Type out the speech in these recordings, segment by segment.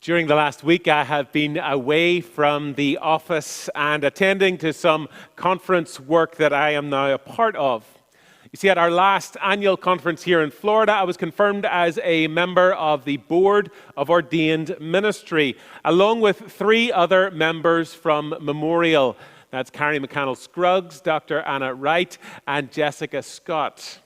During the last week, I have been away from the office and attending to some conference work that I am now a part of. You see, at our last annual conference here in Florida, I was confirmed as a member of the Board of Ordained Ministry, along with 3 other members from Memorial. That's Carrie McCannell-Scruggs, Dr. Anna Wright, and Jessica Scott.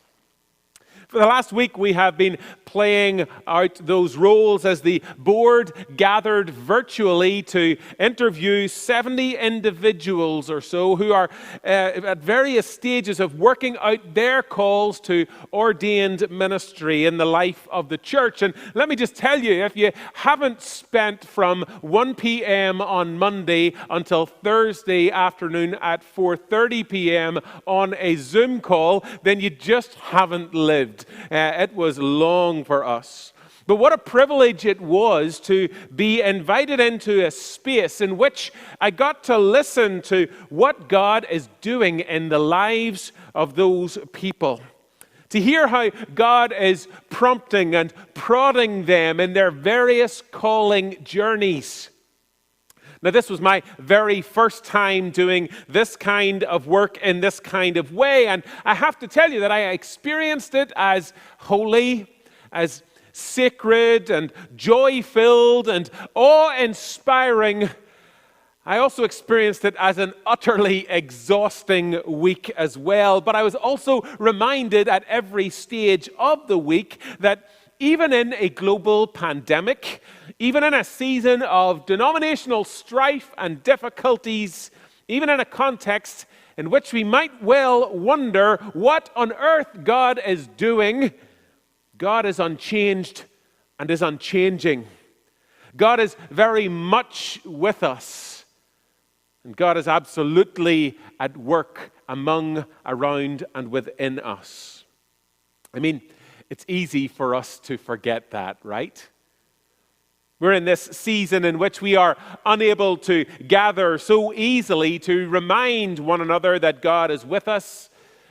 For the last week, we have been playing out those roles as the board gathered virtually to interview 70 individuals or so who are at various stages of working out their calls to ordained ministry in the life of the church. And let me just tell you, if you haven't spent from 1 p.m. on Monday until Thursday afternoon at 4:30 p.m. on a Zoom call, then you just haven't lived. It was long for us. But what a privilege it was to be invited into a space in which I got to listen to what God is doing in the lives of those people. To hear how God is prompting and prodding them in their various calling journeys. Now, this was my very first time doing this kind of work in this kind of way, and I have to tell you that I experienced it as holy, as sacred and joy-filled and awe-inspiring. I also experienced it as an utterly exhausting week as well, but I was also reminded at every stage of the week that even in a global pandemic, even in a season of denominational strife and difficulties, even in a context in which we might well wonder what on earth God is doing, God is unchanged and is unchanging. God is very much with us. And God is absolutely at work among, around, and within us. I mean, it's easy for us to forget that, right? We're in this season in which we are unable to gather so easily to remind one another that God is with us.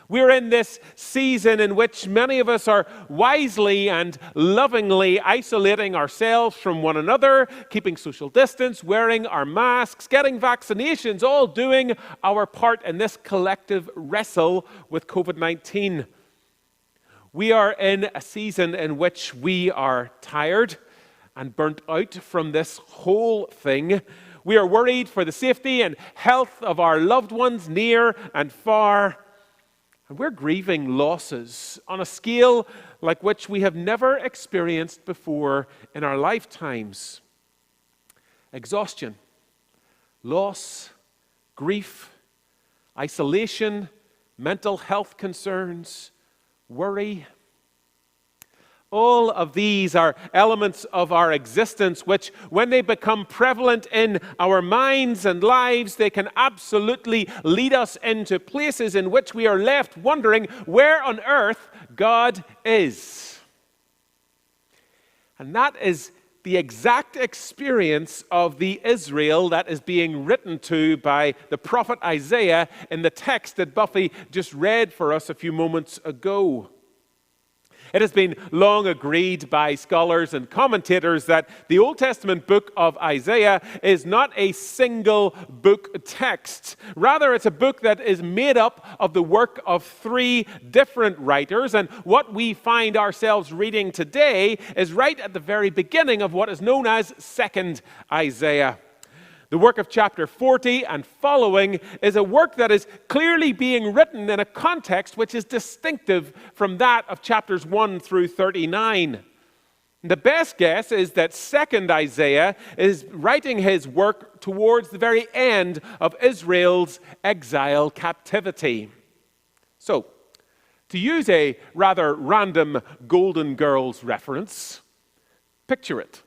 We're in this season in which many of us are wisely and lovingly isolating ourselves from one another, keeping social distance, wearing our masks, getting vaccinations, all doing our part in this collective wrestle with COVID-19. We are in a season in which we are tired and burnt out from this whole thing. We are worried for the safety and health of our loved ones near and far. And we're grieving losses on a scale like which we have never experienced before in our lifetimes. Exhaustion, loss, grief, isolation, mental health concerns, worry. All of these are elements of our existence which, when they become prevalent in our minds and lives, they can absolutely lead us into places in which we are left wondering where on earth God is. And that is the exact experience of the Israel that is being written to by the prophet Isaiah in the text that Buffy just read for us a few moments ago. It has been long agreed by scholars and commentators that the Old Testament book of Isaiah is not a single book text. Rather, it's a book that is made up of the work of 3 different writers, and what we find ourselves reading today is right at the very beginning of what is known as 2nd Isaiah. The work of chapter 40 and following is a work that is clearly being written in a context which is distinctive from that of chapters 1 through 39. The best guess is that 2nd Isaiah is writing his work towards the very end of Israel's exile captivity. So, to use a rather random Golden Girls reference, picture it.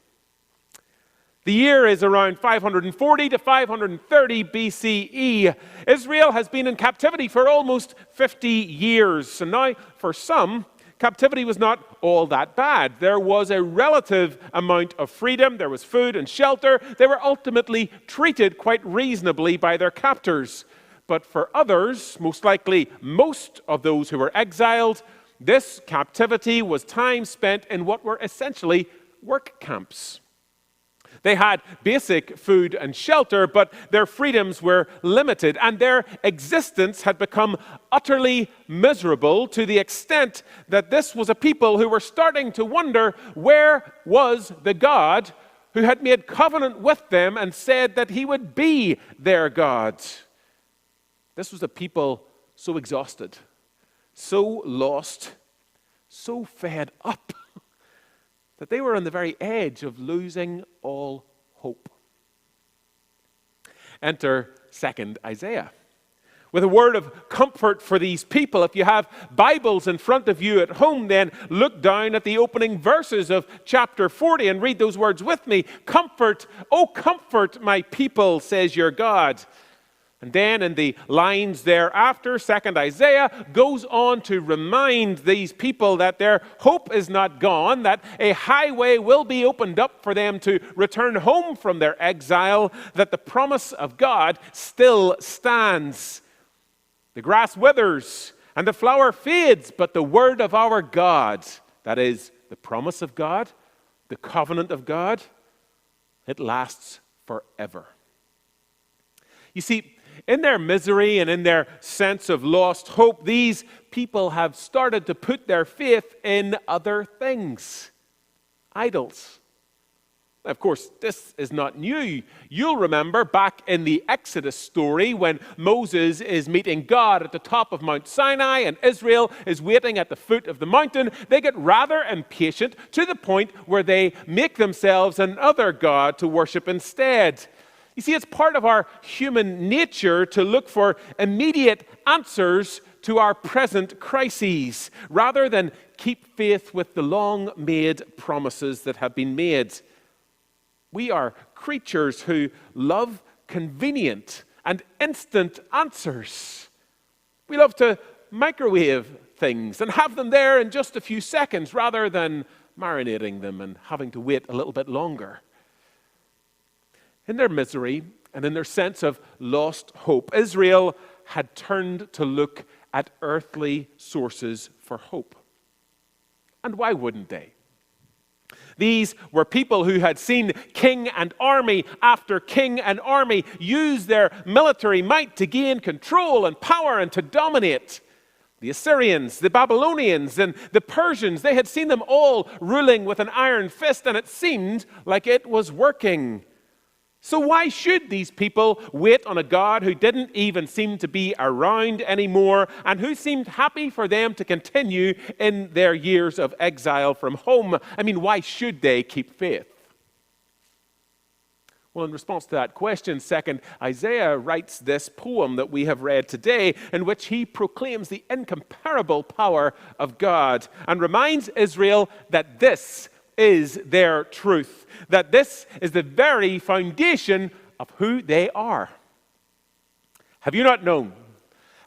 The year is around 540 to 530 BCE. Israel has been in captivity for almost 50 years. And now, for some, captivity was not all that bad. There was a relative amount of freedom. There was food and shelter. They were ultimately treated quite reasonably by their captors. But for others, most likely most of those who were exiled, this captivity was time spent in what were essentially work camps. They had basic food and shelter, but their freedoms were limited, and their existence had become utterly miserable to the extent that this was a people who were starting to wonder, where was the God who had made covenant with them and said that he would be their God? This was a people so exhausted, so lost, so fed up, that they were on the very edge of losing all hope. Enter 2nd Isaiah with a word of comfort for these people. If you have Bibles in front of you at home, then look down at the opening verses of chapter 40 and read those words with me. Comfort, oh comfort my people, says your God. And then in the lines thereafter, 2nd Isaiah goes on to remind these people that their hope is not gone, that a highway will be opened up for them to return home from their exile, that the promise of God still stands. The grass withers and the flower fades, but the word of our God, that is, the promise of God, the covenant of God, it lasts forever. You see, in their misery and in their sense of lost hope, these people have started to put their faith in other things, idols. Of course, this is not new. You'll remember back in the Exodus story when Moses is meeting God at the top of Mount Sinai and Israel is waiting at the foot of the mountain. They get rather impatient to the point where they make themselves another god to worship instead. You see, it's part of our human nature to look for immediate answers to our present crises, rather than keep faith with the long-made promises that have been made. We are creatures who love convenient and instant answers. We love to microwave things and have them there in just a few seconds, rather than marinating them and having to wait a little bit longer. In their misery and in their sense of lost hope, Israel had turned to look at earthly sources for hope. And why wouldn't they? These were people who had seen king and army after king and army use their military might to gain control and power and to dominate. The Assyrians, the Babylonians, and the Persians, they had seen them all ruling with an iron fist, and it seemed like it was working. So why should these people wait on a God who didn't even seem to be around anymore and who seemed happy for them to continue in their years of exile from home? I mean, why should they keep faith? Well, in response to that question, 2nd Isaiah writes this poem that we have read today, in which he proclaims the incomparable power of God and reminds Israel that this is their truth, that this is the very foundation of who they are. Have you not known?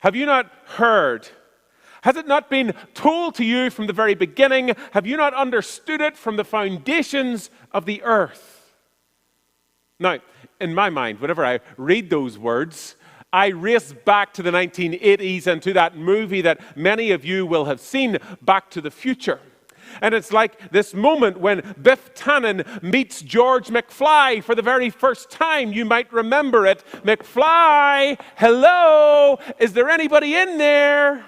Have you not heard? Has it not been told to you from the very beginning? Have you not understood it from the foundations of the earth? Now, in my mind, whenever I read those words, I race back to the 1980s and to that movie that many of you will have seen, Back to the Future. And it's like this moment when Biff Tannen meets George McFly for the very first time. You might remember it. McFly, hello, is there anybody in there?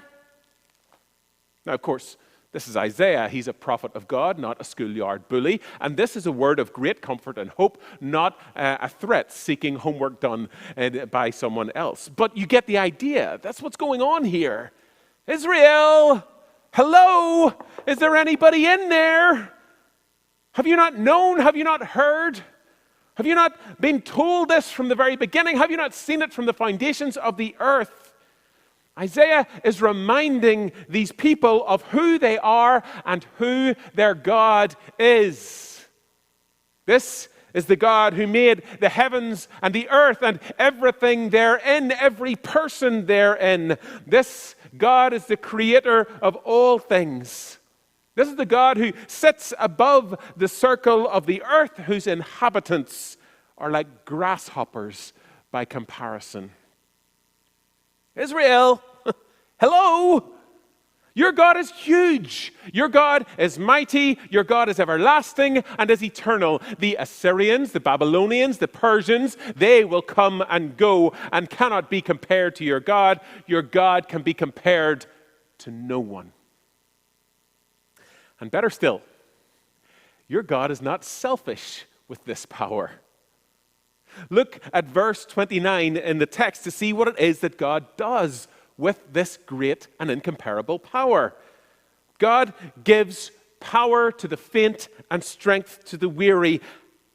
Now, of course, this is Isaiah. He's a prophet of God, not a schoolyard bully. And this is a word of great comfort and hope, not a threat seeking homework done by someone else. But you get the idea. That's what's going on here. Israel, hello, is there anybody in there? Have you not known? Have you not heard? Have you not been told this from the very beginning? Have you not seen it from the foundations of the earth? Isaiah is reminding these people of who they are and who their God is. This is the God who made the heavens and the earth and everything therein, every person therein. This God is the creator of all things. This is the God who sits above the circle of the earth, whose inhabitants are like grasshoppers by comparison. Israel, hello. Your God is huge. Your God is mighty. Your God is everlasting and is eternal. The Assyrians, the Babylonians, the Persians, they will come and go and cannot be compared to your God. Your God can be compared to no one. And better still, your God is not selfish with this power. Look at verse 29 in the text to see what it is that God does with this great and incomparable power. God gives power to the faint and strength to the weary.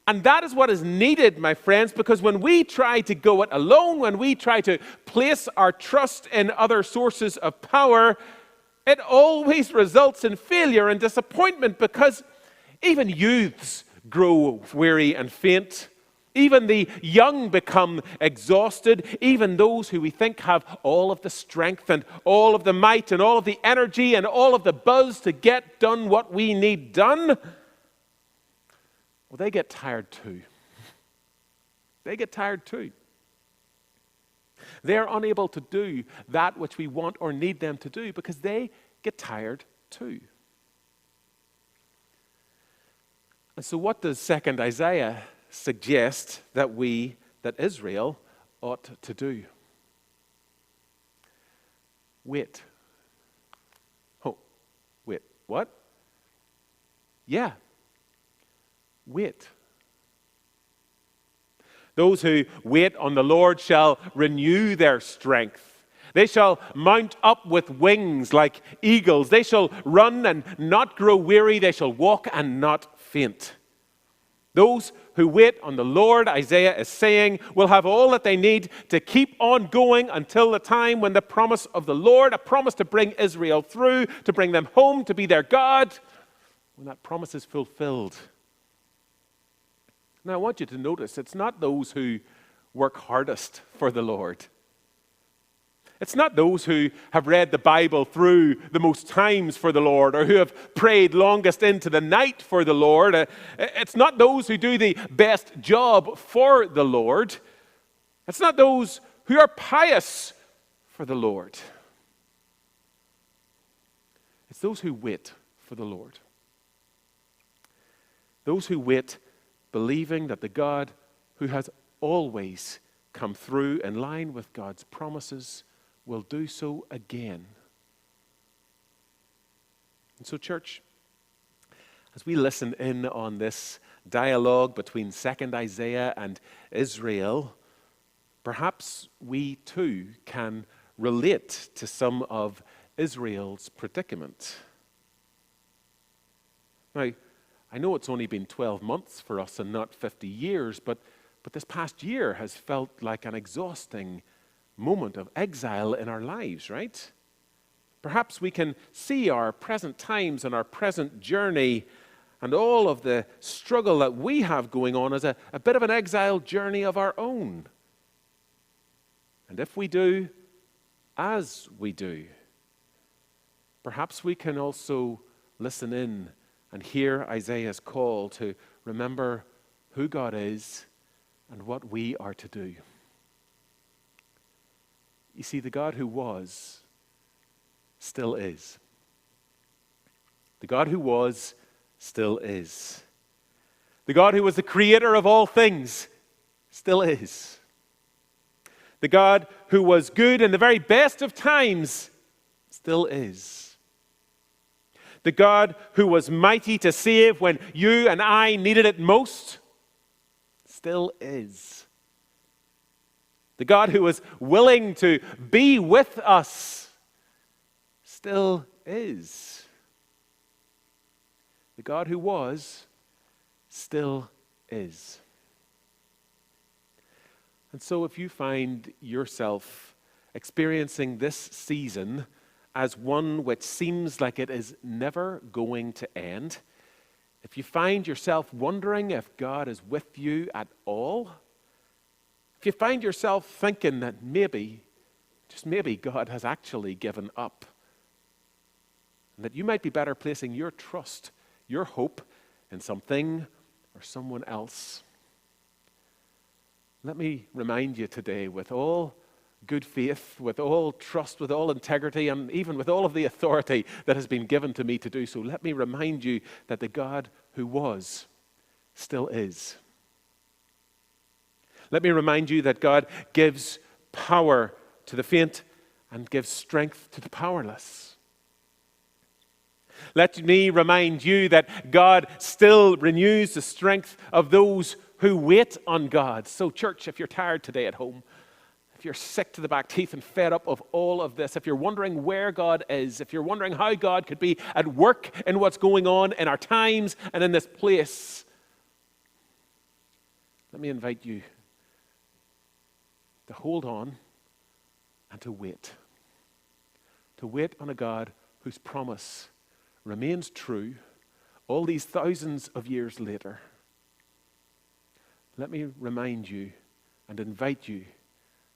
And that is what is needed, my friends, because when we try to go it alone, when we try to place our trust in other sources of power, it always results in failure and disappointment, because even youths grow weary and faint. Even the young become exhausted. Even those who we think have all of the strength and all of the might and all of the energy and all of the buzz to get done what we need done, well, they get tired too. They get tired too. They're unable to do that which we want or need them to do because they get tired too. And so what does 2nd Isaiah suggest that Israel ought to do? Wait. Oh, wait. What? Yeah. Wait. Those who wait on the Lord shall renew their strength. They shall mount up with wings like eagles. They shall run and not grow weary. They shall walk and not faint. Those who wait on the Lord, Isaiah is saying, will have all that they need to keep on going until the time when the promise of the Lord, a promise to bring Israel through, to bring them home, to be their God, when that promise is fulfilled. Now, I want you to notice, it's not those who work hardest for the Lord. It's not those who have read the Bible through the most times for the Lord or who have prayed longest into the night for the Lord. It's not those who do the best job for the Lord. It's not those who are pious for the Lord. It's those who wait for the Lord. Those who wait believing that the God who has always come through in line with God's promises will do so again. And so, church, as we listen in on this dialogue between 2nd Isaiah and Israel, perhaps we too can relate to some of Israel's predicament. Now, I know it's only been 12 months for us and not 50 years, but this past year has felt like an exhausting moment of exile in our lives, right? Perhaps we can see our present times and our present journey and all of the struggle that we have going on as a bit of an exile journey of our own. And if we do, as we do, perhaps we can also listen in and hear Isaiah's call to remember who God is and what we are to do. You see, the God who was still is. The God who was still is. The God who was the creator of all things still is. The God who was good in the very best of times still is. The God who was mighty to save when you and I needed it most still is. The God who was willing to be with us still is. The God who was still is. And so if you find yourself experiencing this season as one which seems like it is never going to end, if you find yourself wondering if God is with you at all, if you find yourself thinking that maybe, just maybe, God has actually given up, and that you might be better placing your trust, your hope in something or someone else, let me remind you today, with all good faith, with all trust, with all integrity, and even with all of the authority that has been given to me to do so, let me remind you that the God who was still is. Let me remind you that God gives power to the faint and gives strength to the powerless. Let me remind you that God still renews the strength of those who wait on God. So, church, if you're tired today at home, if you're sick to the back teeth and fed up of all of this, if you're wondering where God is, if you're wondering how God could be at work in what's going on in our times and in this place, let me invite you to hold on and to wait. To wait on a God whose promise remains true all these thousands of years later. Let me remind you and invite you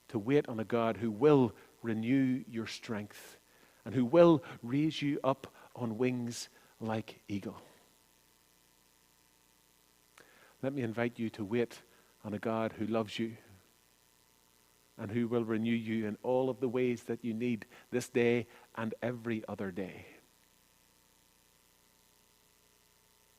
to wait on a God who will renew your strength and who will raise you up on wings like eagle. Let me invite you to wait on a God who loves you and who will renew you in all of the ways that you need this day and every other day.